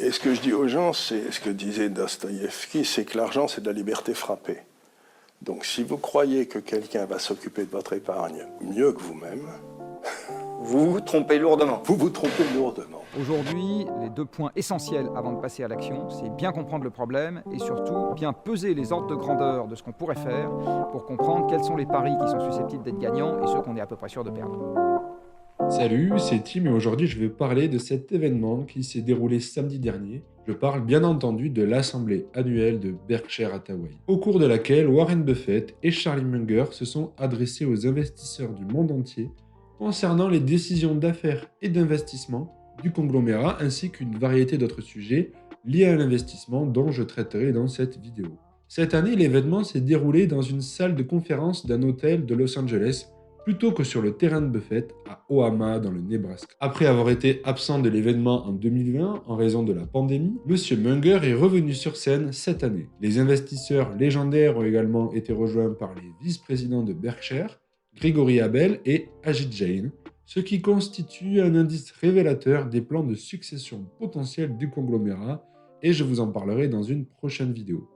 Et ce que je dis aux gens, c'est ce que disait Dostoïevski, c'est que l'argent, c'est de la liberté frappée. Donc si vous croyez que quelqu'un va s'occuper de votre épargne mieux que vous-même, vous vous trompez lourdement. Vous vous trompez lourdement. Aujourd'hui, les 2 points essentiels avant de passer à l'action, c'est bien comprendre le problème et surtout bien peser les ordres de grandeur de ce qu'on pourrait faire pour comprendre quels sont les paris qui sont susceptibles d'être gagnants et ceux qu'on est à peu près sûr de perdre. Salut, c'est Tim et aujourd'hui je vais parler de cet événement qui s'est déroulé samedi dernier. Je parle bien entendu de l'assemblée annuelle de Berkshire Hathaway, au cours de laquelle Warren Buffett et Charlie Munger se sont adressés aux investisseurs du monde entier concernant les décisions d'affaires et d'investissement du conglomérat ainsi qu'une variété d'autres sujets liés à l'investissement dont je traiterai dans cette vidéo. Cette année, l'événement s'est déroulé dans une salle de conférence d'un hôtel de Los Angeles plutôt que sur le terrain de Buffett à Omaha dans le Nebraska. Après avoir été absent de l'événement en 2020 en raison de la pandémie, M. Munger est revenu sur scène cette année. Les investisseurs légendaires ont également été rejoints par les vice-présidents de Berkshire, Gregory Abel et Ajit Jain, ce qui constitue un indice révélateur des plans de succession potentiels du conglomérat, et je vous en parlerai dans une prochaine vidéo.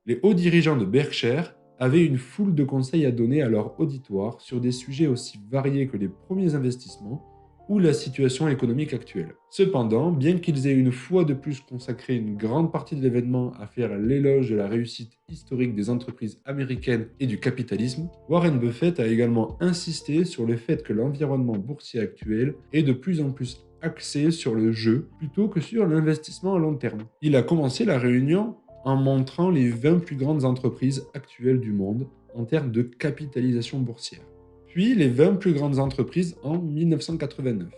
Les hauts dirigeants de Berkshire avaient une foule de conseils à donner à leur auditoire sur des sujets aussi variés que les premiers investissements ou la situation économique actuelle. Cependant, bien qu'ils aient une fois de plus consacré une grande partie de l'événement à faire l'éloge de la réussite historique des entreprises américaines et du capitalisme, Warren Buffett a également insisté sur le fait que l'environnement boursier actuel est de plus en plus axé sur le jeu plutôt que sur l'investissement à long terme. Il a commencé la réunion en montrant les 20 plus grandes entreprises actuelles du monde en termes de capitalisation boursière. Puis les 20 plus grandes entreprises en 1989.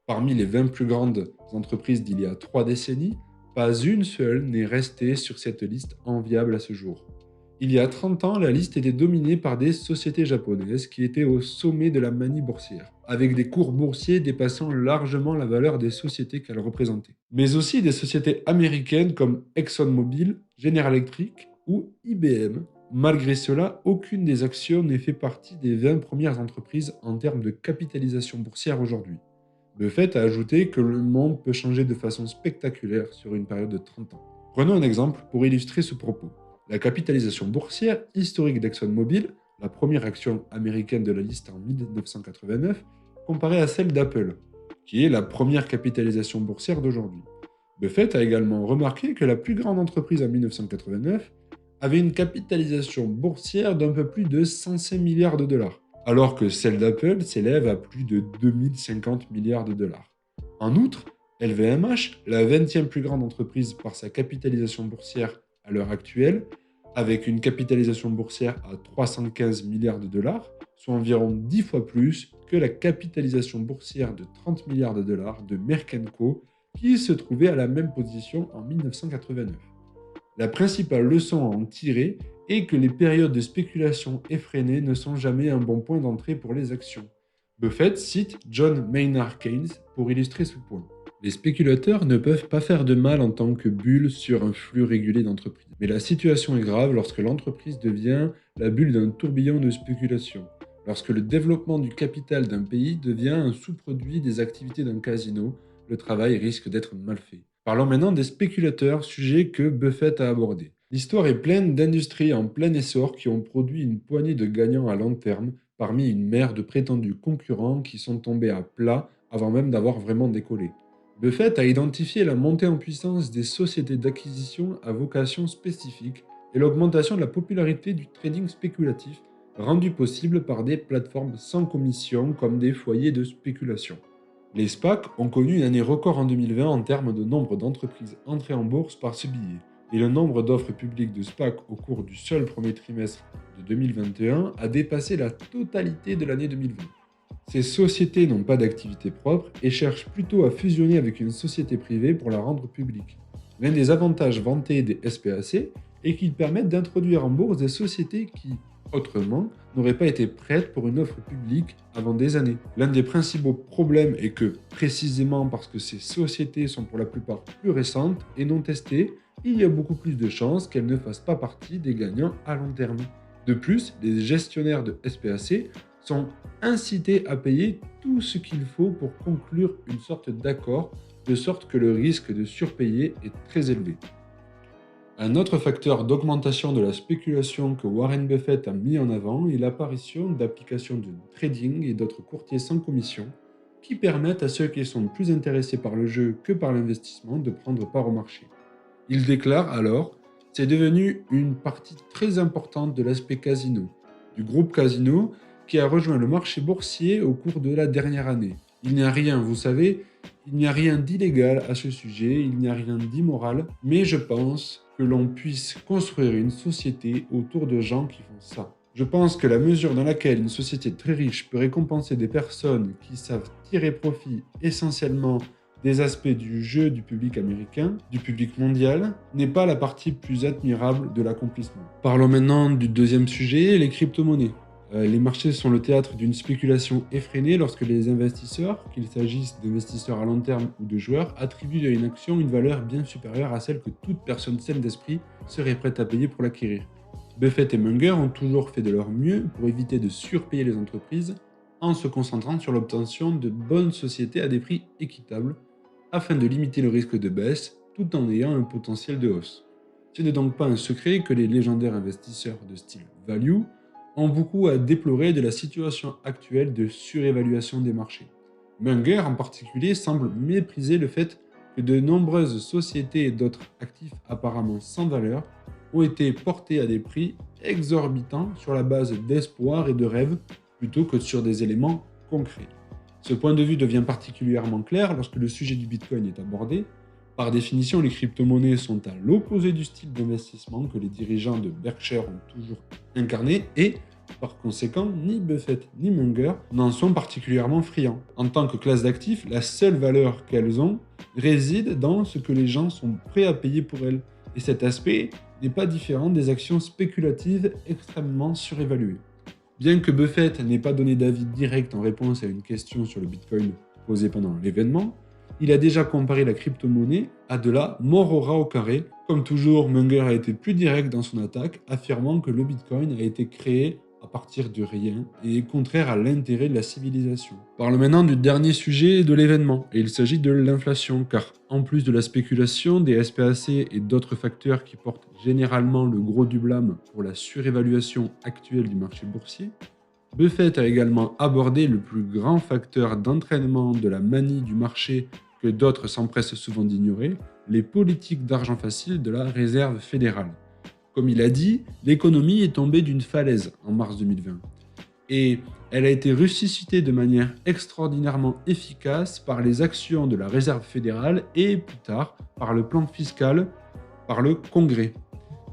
Parmi les 20 plus grandes entreprises d'il y a 3 décennies, pas une seule n'est restée sur cette liste enviable à ce jour. Il y a 30 ans, la liste était dominée par des sociétés japonaises qui étaient au sommet de la manie boursière, avec des cours boursiers dépassant largement la valeur des sociétés qu'elles représentaient. Mais aussi des sociétés américaines comme ExxonMobil, General Electric ou IBM. Malgré cela, aucune des actions n'est fait partie des 20 premières entreprises en termes de capitalisation boursière aujourd'hui. Buffett a ajouté que le monde peut changer de façon spectaculaire sur une période de 30 ans. Prenons un exemple pour illustrer ce propos. La capitalisation boursière historique d'ExxonMobil, la première action américaine de la liste en 1989, comparée à celle d'Apple, qui est la première capitalisation boursière d'aujourd'hui. Buffett a également remarqué que la plus grande entreprise en 1989 avait une capitalisation boursière d'un peu plus de 105 milliards de dollars, alors que celle d'Apple s'élève à plus de 2050 milliards de dollars. En outre, LVMH, la 20e plus grande entreprise par sa capitalisation boursière à l'heure actuelle, avec une capitalisation boursière à 315 milliards de dollars, soit environ 10 fois plus que la capitalisation boursière de 30 milliards de dollars de Merck & Co, qui se trouvait à la même position en 1989. La principale leçon à en tirer est que les périodes de spéculation effrénée ne sont jamais un bon point d'entrée pour les actions. Buffett cite John Maynard Keynes pour illustrer ce point. Les spéculateurs ne peuvent pas faire de mal en tant que bulle sur un flux régulé d'entreprises. Mais la situation est grave lorsque l'entreprise devient la bulle d'un tourbillon de spéculation. Lorsque le développement du capital d'un pays devient un sous-produit des activités d'un casino, le travail risque d'être mal fait. Parlons maintenant des spéculateurs, sujet que Buffett a abordé. L'histoire est pleine d'industries en plein essor qui ont produit une poignée de gagnants à long terme parmi une mer de prétendus concurrents qui sont tombés à plat avant même d'avoir vraiment décollé. Buffett a identifié la montée en puissance des sociétés d'acquisition à vocation spécifique et l'augmentation de la popularité du trading spéculatif rendu possible par des plateformes sans commission comme des foyers de spéculation. Les SPAC ont connu une année record en 2020 en termes de nombre d'entreprises entrées en bourse par ce billet, et le nombre d'offres publiques de SPAC au cours du seul premier trimestre de 2021 a dépassé la totalité de l'année 2020. Ces sociétés n'ont pas d'activité propre et cherchent plutôt à fusionner avec une société privée pour la rendre publique. L'un des avantages vantés des SPAC est qu'ils permettent d'introduire en bourse des sociétés qui, autrement, n'auraient pas été prêtes pour une offre publique avant des années. L'un des principaux problèmes est que, précisément parce que ces sociétés sont pour la plupart plus récentes et non testées, il y a beaucoup plus de chances qu'elles ne fassent pas partie des gagnants à long terme. De plus, les gestionnaires de SPAC sont incités à payer tout ce qu'il faut pour conclure une sorte d'accord de sorte que le risque de surpayer est très élevé. Un autre facteur d'augmentation de la spéculation que Warren Buffett a mis en avant est l'apparition d'applications de trading et d'autres courtiers sans commission qui permettent à ceux qui sont plus intéressés par le jeu que par l'investissement de prendre part au marché. Il déclare alors « C'est devenu une partie très importante de l'aspect casino, du groupe Casino qui a rejoint le marché boursier au cours de la dernière année. Il n'y a rien, vous savez, il n'y a rien d'illégal à ce sujet, il n'y a rien d'immoral, mais je pense que l'on puisse construire une société autour de gens qui font ça. Je pense que la mesure dans laquelle une société très riche peut récompenser des personnes qui savent tirer profit essentiellement des aspects du jeu du public américain, du public mondial, n'est pas la partie plus admirable de l'accomplissement. » Parlons maintenant du deuxième sujet, les crypto-monnaies. Les marchés sont le théâtre d'une spéculation effrénée lorsque les investisseurs, qu'il s'agisse d'investisseurs à long terme ou de joueurs, attribuent à une action une valeur bien supérieure à celle que toute personne saine d'esprit serait prête à payer pour l'acquérir. Buffett et Munger ont toujours fait de leur mieux pour éviter de surpayer les entreprises en se concentrant sur l'obtention de bonnes sociétés à des prix équitables afin de limiter le risque de baisse tout en ayant un potentiel de hausse. Ce n'est donc pas un secret que les légendaires investisseurs de style value ont beaucoup à déplorer de la situation actuelle de surévaluation des marchés. Munger en particulier semble mépriser le fait que de nombreuses sociétés et d'autres actifs apparemment sans valeur ont été portés à des prix exorbitants sur la base d'espoir et de rêves plutôt que sur des éléments concrets. Ce point de vue devient particulièrement clair lorsque le sujet du Bitcoin est abordé. Par définition, les crypto-monnaies sont à l'opposé du style d'investissement que les dirigeants de Berkshire ont toujours incarné et, par conséquent, ni Buffett ni Munger n'en sont particulièrement friands. En tant que classe d'actifs, la seule valeur qu'elles ont réside dans ce que les gens sont prêts à payer pour elles. Et cet aspect n'est pas différent des actions spéculatives extrêmement surévaluées. Bien que Buffett n'ait pas donné d'avis direct en réponse à une question sur le Bitcoin posée pendant l'événement, il a déjà comparé la crypto-monnaie à de la mort au rat au carré. Comme toujours, Munger a été plus direct dans son attaque, affirmant que le Bitcoin a été créé à partir de rien et est contraire à l'intérêt de la civilisation. Parlons maintenant du dernier sujet de l'événement, et il s'agit de l'inflation, car en plus de la spéculation, des SPAC et d'autres facteurs qui portent généralement le gros du blâme pour la surévaluation actuelle du marché boursier, Buffett a également abordé le plus grand facteur d'entraînement de la manie du marché que d'autres s'empressent souvent d'ignorer, les politiques d'argent facile de la Réserve fédérale. Comme il a dit, l'économie est tombée d'une falaise en mars 2020 et elle a été ressuscitée de manière extraordinairement efficace par les actions de la Réserve fédérale et plus tard par le plan fiscal par le Congrès.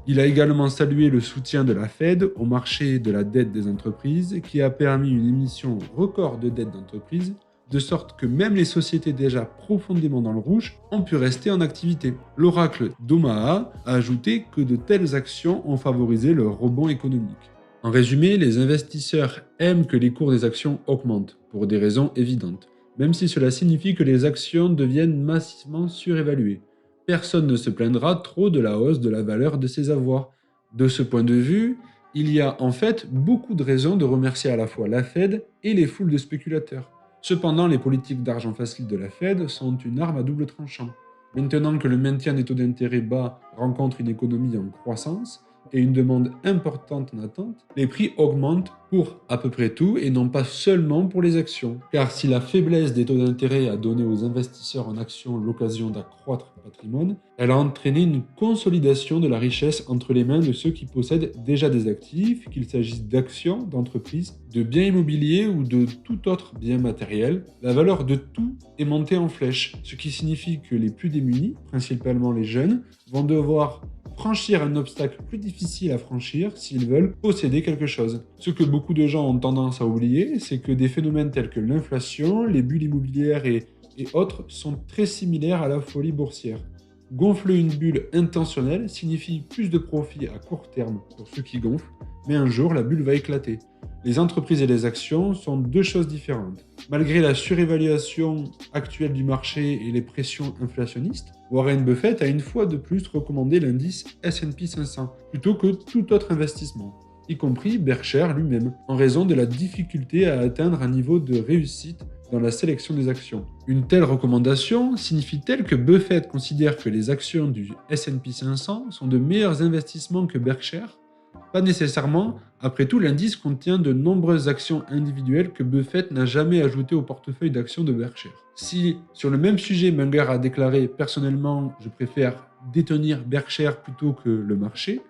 Il a également salué le soutien de la Fed au marché de la dette des entreprises qui a permis une émission record de dettes d'entreprises de sorte que même les sociétés déjà profondément dans le rouge ont pu rester en activité. L'oracle d'Omaha a ajouté que de telles actions ont favorisé le rebond économique. En résumé, les investisseurs aiment que les cours des actions augmentent, pour des raisons évidentes, même si cela signifie que les actions deviennent massivement surévaluées. Personne ne se plaindra trop de la hausse de la valeur de ses avoirs. De ce point de vue, il y a en fait beaucoup de raisons de remercier à la fois la Fed et les foules de spéculateurs. Cependant, les politiques d'argent facile de la Fed sont une arme à double tranchant. Maintenant que le maintien des taux d'intérêt bas rencontre une économie en croissance et une demande importante en attente, les prix augmentent pour à peu près tout et non pas seulement pour les actions. Car si la faiblesse des taux d'intérêt a donné aux investisseurs en actions l'occasion d'accroître leur patrimoine, elle a entraîné une consolidation de la richesse entre les mains de ceux qui possèdent déjà des actifs, qu'il s'agisse d'actions, d'entreprises, de biens immobiliers ou de tout autre bien matériel. La valeur de tout est montée en flèche, ce qui signifie que les plus démunis, principalement les jeunes, vont devoir franchir un obstacle plus difficile à franchir s'ils veulent posséder quelque chose. Ce que beaucoup de gens ont tendance à oublier, c'est que des phénomènes tels que l'inflation, les bulles immobilières et autres sont très similaires à la folie boursière. Gonfler une bulle intentionnelle signifie plus de profit à court terme pour ceux qui gonflent, mais un jour la bulle va éclater. Les entreprises et les actions sont deux choses différentes. Malgré la surévaluation actuelle du marché et les pressions inflationnistes, Warren Buffett a une fois de plus recommandé l'indice S&P 500 plutôt que tout autre investissement, y compris Berkshire lui-même, en raison de la difficulté à atteindre un niveau de réussite dans la sélection des actions. Une telle recommandation signifie-t-elle que Buffett considère que les actions du S&P 500 sont de meilleurs investissements que Berkshire ? Pas nécessairement, après tout l'indice contient de nombreuses actions individuelles que Buffett n'a jamais ajoutées au portefeuille d'actions de Berkshire. Si, sur le même sujet, Munger a déclaré « Personnellement, je préfère détenir Berkshire plutôt que le marché »,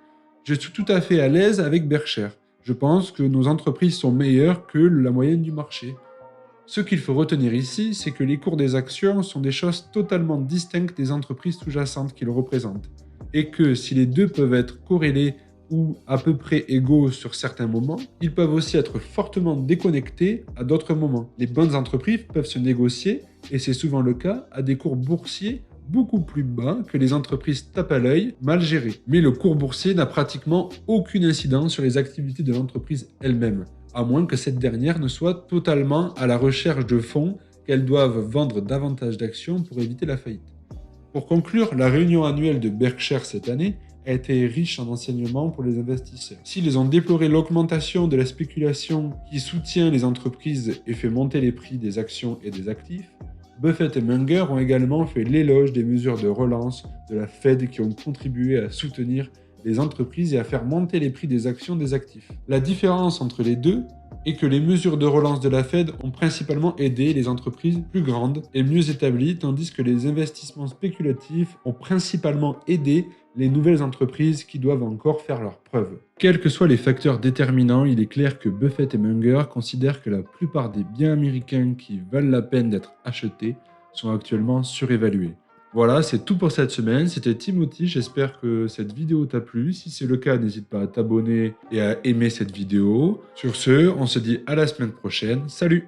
je suis tout à fait à l'aise avec Berkshire. Je pense que nos entreprises sont meilleures que la moyenne du marché. Ce qu'il faut retenir ici, c'est que les cours des actions sont des choses totalement distinctes des entreprises sous-jacentes qu'ils représentent, et que si les deux peuvent être corrélés ou à peu près égaux sur certains moments, ils peuvent aussi être fortement déconnectés à d'autres moments. Les bonnes entreprises peuvent se négocier, et c'est souvent le cas, à des cours boursiers beaucoup plus bas que les entreprises tape à l'œil mal gérées. Mais le cours boursier n'a pratiquement aucune incidence sur les activités de l'entreprise elle-même, à moins que cette dernière ne soit totalement à la recherche de fonds qu'elles doivent vendre davantage d'actions pour éviter la faillite. Pour conclure, la réunion annuelle de Berkshire cette année a été riche en enseignements pour les investisseurs. S'ils ont déploré l'augmentation de la spéculation qui soutient les entreprises et fait monter les prix des actions et des actifs, Buffett et Munger ont également fait l'éloge des mesures de relance de la Fed qui ont contribué à soutenir les entreprises et à faire monter les prix des actions des actifs. La différence entre les deux est que les mesures de relance de la Fed ont principalement aidé les entreprises plus grandes et mieux établies, tandis que les investissements spéculatifs ont principalement aidé les nouvelles entreprises qui doivent encore faire leurs preuves. Quels que soient les facteurs déterminants, il est clair que Buffett et Munger considèrent que la plupart des biens américains qui valent la peine d'être achetés sont actuellement surévalués. Voilà, c'est tout pour cette semaine. C'était Timothy, j'espère que cette vidéo t'a plu. Si c'est le cas, n'hésite pas à t'abonner et à aimer cette vidéo. Sur ce, on se dit à la semaine prochaine. Salut!